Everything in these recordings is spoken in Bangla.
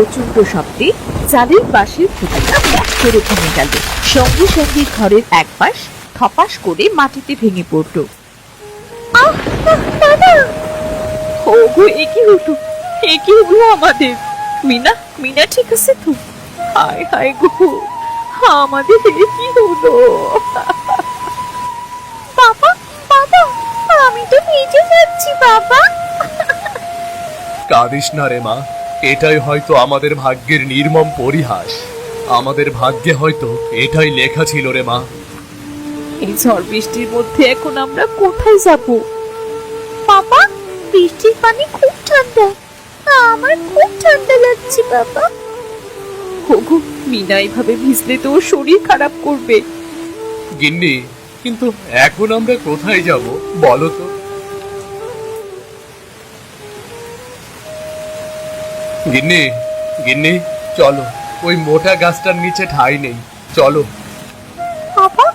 প্রচন্ড শব্দে চালের পাশের খুঁটিটা মট করে ভেঙে গেল। সঙ্গে সঙ্গে ঘরের এক পাশ থপাস করে মাটিতে ভেঙে পড়ল। ওগো, এ কি হলো? এ কি হলো আমাদের? মিনা, মিনা ঠিক আছে তো? হায় হায় গো, আমাদের এ কি হলো? বাবা, বাবা, আমি তো ভিজে যাচ্ছি বাবা। কাঁদিস না রে মা, এটাই হয়তো আমাদের ভাগ্যের নির্মম পরিহাস। আমাদের ভাগ্যে হয়তো এটাই লেখা ছিল রে মা। এই ঝড় বৃষ্টির মধ্যে এখন আমরা কোথায় যাব? বাবা, বৃষ্টির পানি খুব ঠান্ডা, আমার খুব ঠান্ডা লাগছে বাবা। ওগো, মিনা এভাবে ভিজলে তো ওর শরীর খারাপ করবে। গিন্নি, কিন্তু এখন আমরা কোথায় যাব বলো তো? গিন্নি, গিন্নি, চলো, ওই মোটা গাছটার নিচে ঠাঁই নেই, চলো। বাবা,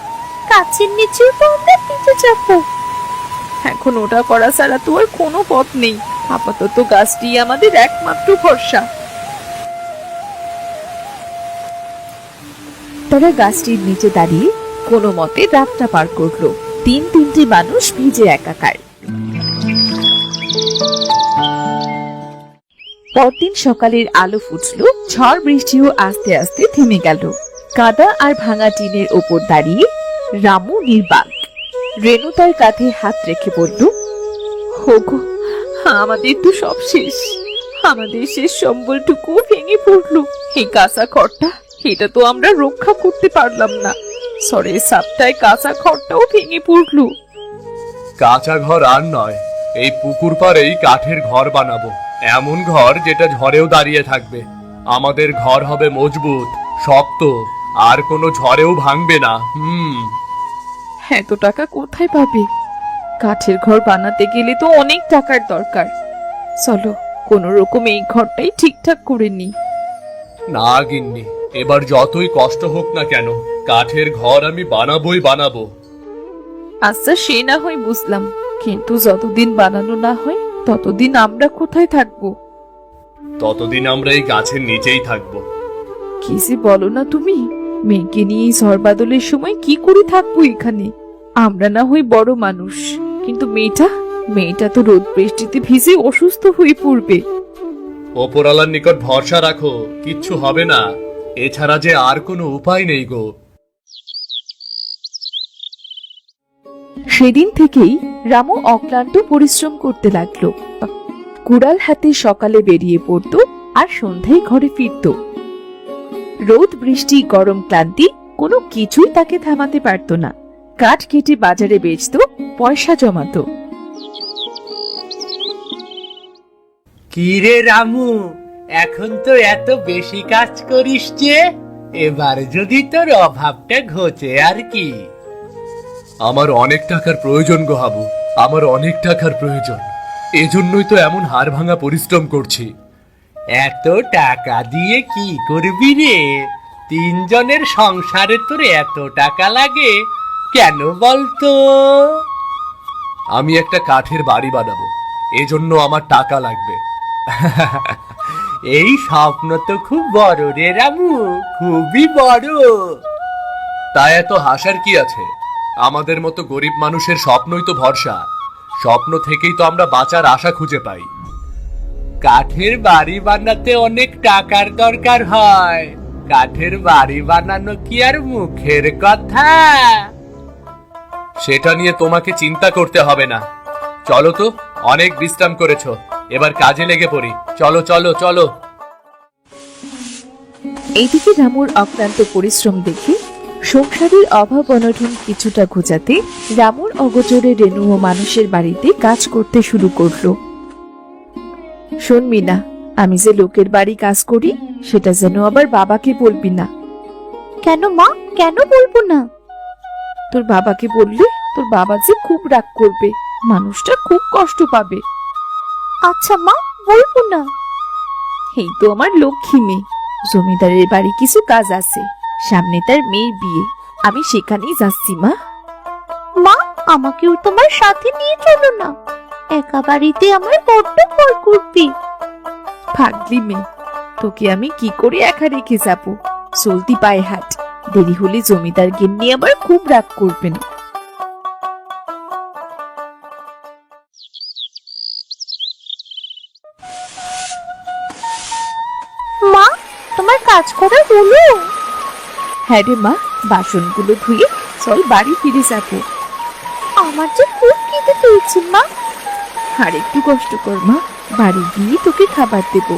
গাছের নিচেও তো আমরা ভিজে যাব। এখন ওটা করা ছাড়া তো আর কোনো পথ নেই। আপাতত গাছটি আমাদের একমাত্র ভরসা। তারা গাছটির নিচে দাঁড়িয়ে কোনো মতে রাতটা পার করলো। তিনটি মানুষ ভিজে একাকার। পরদিন সকালের আলো ফুটলো, ঝড় বৃষ্টিও আস্তে আস্তে থেমে গেল। কাদা আর ভাঙা টিনের ওপর দাঁড়িয়ে রামু নির্বাক। রেনু তার কাঁধে হাত রেখে বলল, ওগো, আমাদের তো সব শেষ। আমাদের শেষ সম্বলটুকু ভেঙে পড়লো। এই কাঁচা ঘরটা, এটা তো আমরা রক্ষা করতে পারলাম না। সরের সাপটায় কাঁচা ঘরটাও ভেঙে পড়লো। কাঁচা ঘর আর নয়, এই পুকুর পাড়েই কাঠের ঘর বানাবো, এমন ঘর যেটা ঝড়েও দাঁড়িয়ে থাকবে। আমাদের ঘর হবে মজবুত, শক্ত, আর কোনো ঝড়েও ভাঙবে না। এত টাকা কোথায় পাবে? কাঠের ঘর বানাতে গেলে তো অনেক টাকার দরকার। চলো, কোনো রকম এই ঘরটাই ঠিকঠাক করে নি। না গিন্নি, এবার যতই কষ্ট হোক না কেন, কাঠের ঘর আমি বানাবোই বানাবো। আচ্ছা, সে না হয় বুঝলাম, কিন্তু যতদিন বানানো না হয় ততদিন আমরা কোথায় থাকবো? ততদিন আমরা এই গাছের নিচেই থাকবো। কি যে বলো না তুমি! মেয়েকে নিয়ে এই ঝড় বাদলের সময় কি করে থাকবো এখানে? আমরা না হই বড় মানুষ, কিন্তু মেয়েটা তো রোদ বৃষ্টিতে ভিজে অসুস্থ হয়ে পড়বে। ওপরওয়ালার নিকট ভরসা রাখো, কিচ্ছু হবে না। এছাড়া যে আর কোনো উপায় নেই গো। সেদিন থেকেই রামু অক্লান্ত পরিশ্রম করতে লাগলো। কুড়াল হাতে সকালে বেরিয়ে পড়তো আর সন্ধ্যায় ঘরে ফিরতো। রোদ বৃষ্টি গরম ক্লান্তি কোনো কিছুই তাকে থামাতে পারতো না। কাঠ কেটে বাজারে বেচতো, পয়সা জমাতো। কি রে রামু, এখন তো এত বেশি কাজ করিস যে, এবার যদি তোর অভাবটা ঘোচে আর কি। আমার অনেক টাকার প্রয়োজন গো হাবু, আমার অনেক টাকার প্রয়োজন। এজন্যই তো এমন হাড় ভাঙা পরিশ্রম করছি। এত টাকা দিয়ে কি করবি রে? তিনজনের সংসারে তোর এত টাকা লাগে কেন বলতো? আমি একটা কাঠের বাড়ি বানাবো, এজন্য আমার টাকা লাগবে। এই স্বপ্ন তো খুব বড় রে রামু, খুবই বড়। তা এত হাসার কি আছে? আমাদের মতো গরিব মানুষের স্বপ্নই তো ভরসা। স্বপ্ন থেকেই তো আমরা বাঁচার আশা খুঁজে পাই। কাঠের বাড়ি বানাতে অনেক টাকার দরকার হয়। কাঠের বাড়ি বানানো কি আর মুখের কথা? সেটা নিয়ে তোমাকে চিন্তা করতে হবে না। চলো তো, অনেক বিশ্রাম করেছো, এবার কাজে লেগে পড়ি। চলো চলো চলো। এইদিকে রামুর অক্লান্ত পরিশ্রম দেখে সংসারের অভাব অনটন কিছুটা ঘোচাতে রামুর অগোচরে রেনু ও মানুষের বাড়িতে কাজ করতে শুরু করলো। শোন মিনা, আমি যে লোকের বাড়ি কাজ করি সেটা যেন আবার বাবাকে বলবি না। কেন মা, কেন বলবো না? তোর বাবাকে বললে তোর বাবা যে খুব রাগ করবে, মানুষটা খুব কষ্ট পাবে। আচ্ছা মা, বলবো না। এই তো আমার লক্ষ্মী মেয়ে, জমিদারের বাড়ি কিছু কাজ আছে, সামনে তার মেয়ের বিয়ে, আমি সেখানেই যাচ্ছি। মা, মা, আমাকেও তোমার সাথে নিয়ে চলো না, একা বাড়িতে আমার বড্ড ভয় করবে। পাগলি মেয়ে, তোকে আমি কি করে একা রেখে যাবো? চলতি পায়ে হাট, দেরি হলে জমিদার গিন্নি আবার খুব রাগ করবেন। মা, তোমার কাজ করা হলো? হ্যাঁ রে মা, বাসনগুলো ধুয়ে চল বাড়ি ফিরে যাবো। আমার যে খুব খিদে পেয়েছে মা। আর একটু কষ্ট কর মা, বাড়ি গিয়ে তোকে খাবার দেবো।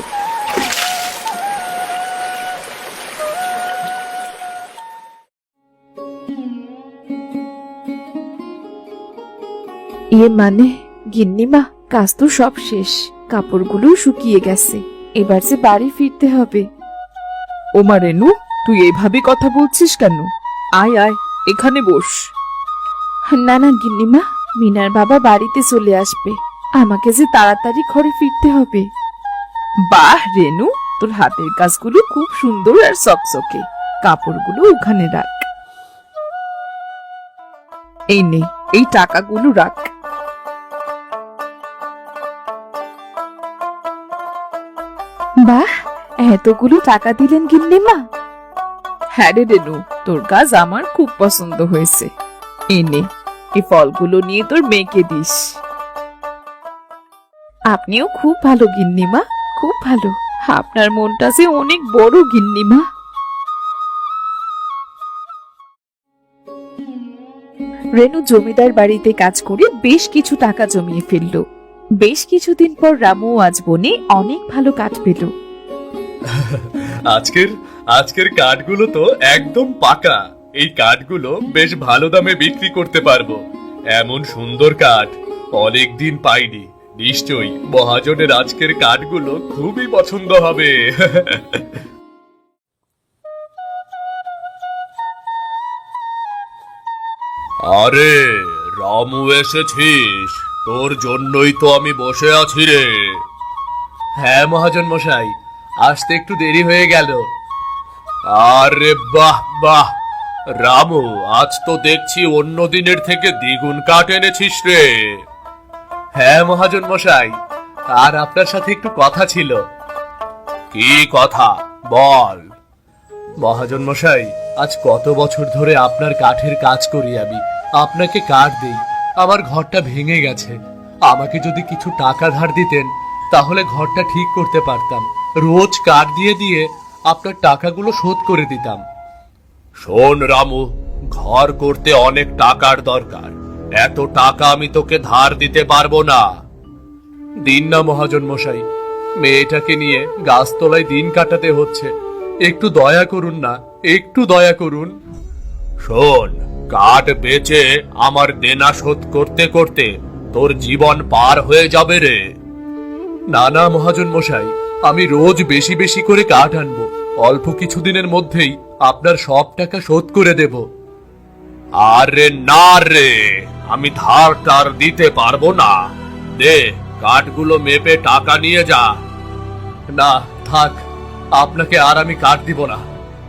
মানে গিন্নিমা, কাজ তো সব শেষ, কাপড়গুলো শুকিয়ে গেছে, এবার যে বাড়ি ফিরতে হবে। ওমা রেনু, তুই এভাবে কথা বলছিস কেন? আয় আয়, এখানে বস। না না গিন্নিমা, মিনার বাবা বাড়িতে চলে আসবে, আমাকে যে তাড়াতাড়ি ঘরে ফিরতে হবে। বাহ রেনু, তোর হাতের কাজগুলো খুব সুন্দর আর চকচকে, কাপড়গুলো ওখানে রাখ। এই নে, এই টাকাগুলো রাখ। বাহ, এতগুলো টাকা দিলেন গিন্নিমা? হ্যাঁ রে রেনু, তোর কাজ আমার খুব পছন্দ হয়েছে। এই নে, এই ফলগুলো নিয়ে তোর মেয়েকে দিস। আপনিও খুব ভালো গিন্নিমা, খুব ভালো। আপনার মনটা যে অনেক বড় গিন্নিমা। রেনু জমিদার বাড়িতে কাজ করে বেশ কিছু টাকা জমিয়ে ফেলল। বেশ কিছুদিন পর রামু আজ বনে অনেক ভালো কাঠ পেল। আজকের আজকের কাঠগুলো তো একদম পাকা। এই কাঠগুলো বেশ ভালো দামে বিক্রি করতে পারবো। এমন সুন্দর কাঠ অনেকদিন পাইনি। নিশ্চয়ই মহাজনের আজকের কাঠগুলো খুবই পছন্দ হবে। আরে রামু, এসেছিস? তোর জন্যই তো আমি বসে আছি রে। হ্যাঁ মহাজন মশাই, আসতে একটু দেরি হয়ে গেল। আরে বাহ বাহ, রামু, আজ তো দেখছি অন্য দিনের থেকে দ্বিগুণ কাঠ এনেছিস রে। হ্যাঁ মহাজন মশাই, আর আপনার সাথে একটু কথা ছিল। কি কথা বল। মহাজন মশাই, আজ কত বছর ধরে আপনার কাঠের কাজ করি আমি, আপনাকে কাঠ দেই। আমার ঘরটা ভেঙে গেছে, আমাকে যদি কিছু টাকা ধার দিতেন তাহলে ঘরটা ঠিক করতে পারতাম। রোজ কাঠ দিয়ে দিয়ে আপনার টাকাগুলো শোধ করে দিতাম। শোন রামু, ঘর করতে অনেক টাকার দরকার, এত টাকা আমি তোকে ধার দিতে পারবো না। দিন না মহাজন মশাই, মেয়েটাকে নিয়ে গাছতলায় দিন কাটাতে হচ্ছে, একটু দয়া করুন না, একটু দয়া করুন। শোন, কাঠ বেচে আমার দেনা শোধ করতে করতে তোর জীবন পার হয়ে যাবে রে। না না মহাজন মশাই, আমি রোজ বেশি বেশি করে কাঠ আনবো, অল্প কিছুদিনের মধ্যেই আপনার সব টাকা শোধ করে দেব। আরে না রে, আমি ধার টার দিতে পারবো না। দে, কাঠগুলো মেপে টাকা নিয়ে যা। না থাক, আপনাকে আর আমি কাঠ দিব না,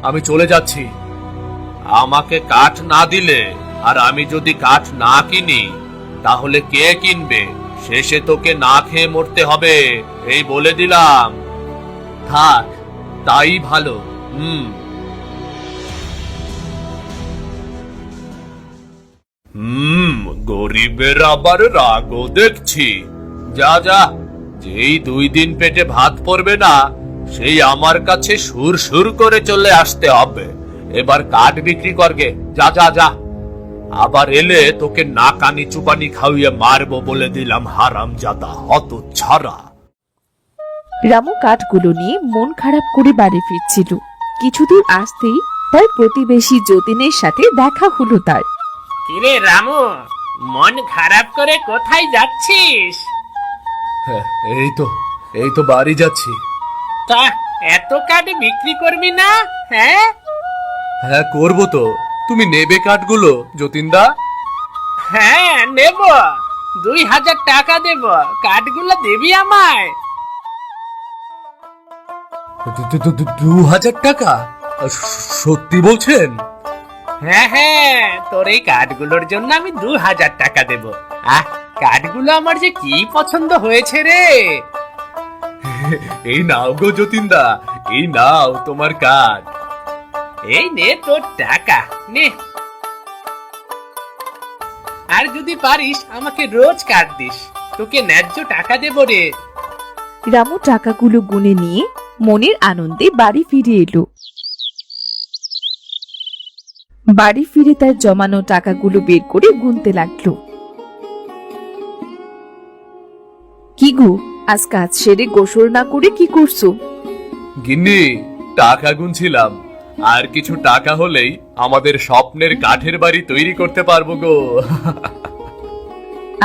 আমি চলে যাচ্ছি। আমাকে কাঠ না দিলে আর আমি যদি কাঠ না কিনি তাহলে কে কিনবে? শেষে তোকে না খেয়ে মরতে হবে, এই বলে দিলাম। থাক, তাই ভালো। গরিবের আবার রাগও দেখছি। যা যা, যেই 2 দিন পেটে ভাত পড়বে না সেই আমার কাছে সুর সুর করে চলে আসতে হবে। এবার কাঠ বিক্রি করগে, যা যা যা। আবার এলে তোকে নাকানি চুপানি খাইয়ে মারবো বলে দিলাম, হারামজাদা হতচ্ছাড়া। রামু কাঠগুলো নিয়ে মন খারাপ করে বাড়ি ফিরছিল। কিছুদূর আসতেই তার প্রতিবেশী যতীনের সাথে দেখা হলো তার। কিরে রামু, মন খারাপ করে কোথায় যাচ্ছিস? হ্যাঁ, এই তো বাড়ি যাচ্ছি। তা এত কাঠ বিক্রি করবি না? হ্যাঁ হ্যাঁ করবো তো। তুমি নেবে কাঠগুলো যতীনদা? হ্যাঁ নেব, 2000 টাকা দেব, কাঠগুলো দিবি আমায়। 2000 টাকা? সত্যি বলছেন? হ্যাঁ হ্যাঁ, তোর এই কাঠগুলোর জন্য আমি 2000 টাকা দেব। কাঠগুলো আমার যে কি পছন্দ হয়েছে রে। এই নাও গো যতীনদা, এই নাও তোমার কার্ড। এই নে তোর টাকা, নে। আর যদি পারিস আমাকে রোজ কাট দিস, তোকে ন্যায্য টাকা দেবো রে। রামু টাকাগুলো গুনে নিয়ে মনের আনন্দে বাড়ি ফিরে এলো। বাড়ি ফিরে তার জমানো টাকাগুলো বের করে গুনতে লাগলো। কি গো, আজ কাজ সেরে গোসল না করে কি করছো? গিন্নি, টাকা গুনছিলাম। আর কিছু টাকা হলেই আমাদের স্বপ্নের কাঠের বাড়ি তৈরি করতে পারবো গো।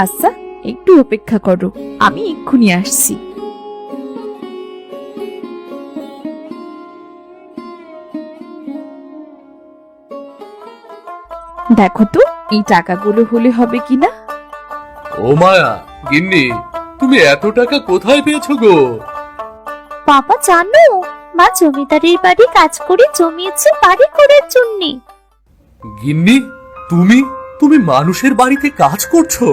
আচ্ছা, একটু অপেক্ষা করো, আমি এক্ষুনি আসছি। দেখো তো এই টাকাগুলো হলে হবে কিনা। ও মায়া, গিন্নি, তুমি এত টাকা কোথায় পেয়েছো গো? বাবা জানো, মা জমিদারের বাড়ি কাজ করে জমিয়েছে বাড়ি করার জন্যে। গিন্নি, তুমি তুমি মানুষের বাড়িতে কাজ করছো?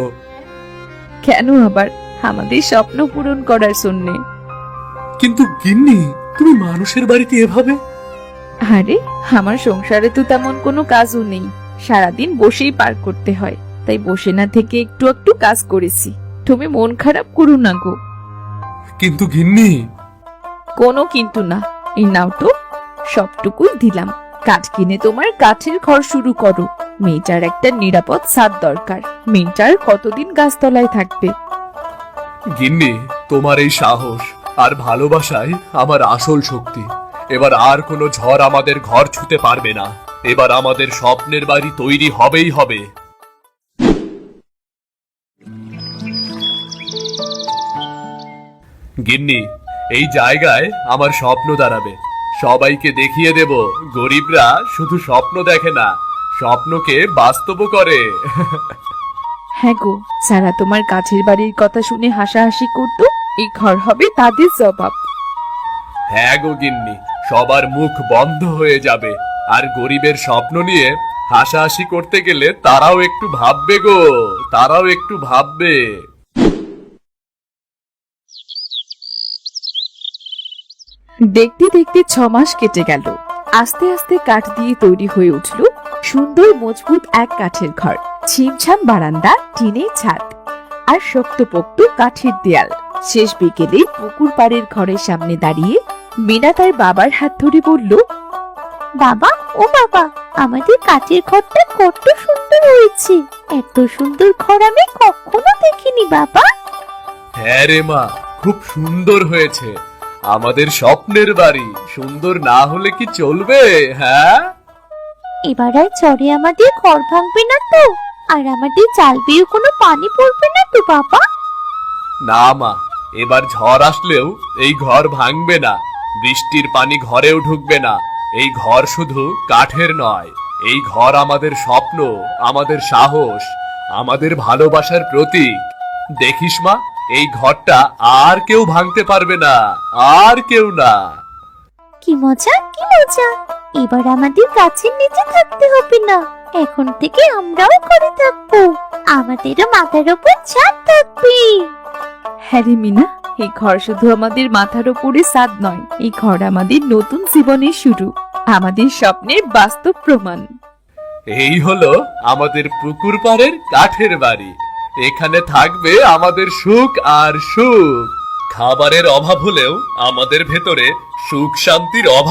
কেন আবার, আমাদের স্বপ্ন পূরণ করার জন্যে। কিন্তু গিন্নি, তুমি মানুষের বাড়িতে এভাবে? আরে, আমার সংসারে তো তেমন কোনো কাজও নেই, সারাদিন বসেই পার করতে হয়, তাই বসে না থেকে একটু একটু কাজ করেছি। তুমি মন খারাপ করো না গো। কিন্তু গিন্নি। কোনো কিন্তু না, এই নাও তো, সবটুকুই দিলাম। কাঠ কিনে তোমার কাঠের ঘর শুরু করো। মেয়েটার একটা নিরাপদ ছাদ দরকার, মেয়েটার কতদিন গাছতলায় থাকবে। গিন্নি, তোমার এই সাহস আর ভালোবাসাই আমার আসল শক্তি। এবার আর কোনো ঝড় আমাদের ঘর ছুঁতে পারবে না। এবার আমাদের স্বপ্নের বাড়ি তৈরি হবেই হবে। গিন্নি, এই জায়গায় আমার স্বপ্ন দাঁড়াবে। সবাইকে দেখিয়ে দেব গরিবরা শুধু স্বপ্ন দেখে না, স্বপ্নকে বাস্তব করে। হ্যাঁ গো, যারা তোমার কাঠের বাড়ির কথা শুনে হাসাহাসি করতো, এই ঘর হবে তাদের জবাব। হ্যাঁ গো গিন্নি, সবার মুখ বন্ধ হয়ে যাবে। আর গরিবের স্বপ্ন নিয়ে হাসাহাসি করতে গেলে তারাও একটু ভাববে গো, তারাও একটু ভাববে। দেখতে দেখতে 6 মাস কেটে গেল। আস্তে আস্তে কাঠ দিয়ে তৈরি হয়ে উঠল সুন্দর মজবুত এক কাঠের ঘর। ছিমছাম বারান্দা, টিনের ছাদ আর শক্তপোক্ত কাঠের দেয়াল। শেষ বিকেলে পুকুর পাড়ের ঘরের সামনে দাঁড়িয়ে মিনা তার বাবার হাত ধরে বলল, বাবা, ও বাবা, আমাদের কাঠের ঘরটা কত সুন্দর হয়েছে। এত সুন্দর ঘর আমি কখনো দেখিনি বাবা। হ্যাঁ রে মা, খুব সুন্দর হয়েছে। আমাদের স্বপ্নের বাড়ি সুন্দর না হলে কি চলবে? হ্যাঁ, এবার আর চরে আমাদের ঘর ভাঙবে না তো? আর আমাদের চাল বেয়েও কোনো পানি পড়বে না তো বাবা? না মা, এবার ঝড় আসলেও এই ঘর ভাঙবে না। বৃষ্টির পানি ঘরেও ঢুকবে না। এই ঘর শুধু কাঠের নয়, এই ঘর আমাদের স্বপ্ন, আমাদের সাহস, আমাদের ভালোবাসার প্রতীক। দেখিস মা, এই ঘরটা আর কেউ ভাঙতে পারবে না, আর কেউ না। কি মজা, কি মজা! এবার আমাদের গাছের নিচে থাকতে হবে না, এখন থেকে আমরাও ঘরে থাকবো। আমাদেরও মাথার উপর ছাদ থাকবে। হ্যাঁ রে মিনা, এই ঘর শুধু আমাদের মাথার উপরে ছাদ নয়, এই ঘর আমাদের নতুন জীবনের শুরু, আমাদের স্বপ্নের বাস্তব প্রমাণ। এই হলো আমাদের পুকুর পাড়ের কাঠের বাড়ি। এখানে থাকবে আমাদের সুখ আর সুখ। খাবারের অভাব হলেও আমাদের ভেতরে সুখ শান্তির অভাব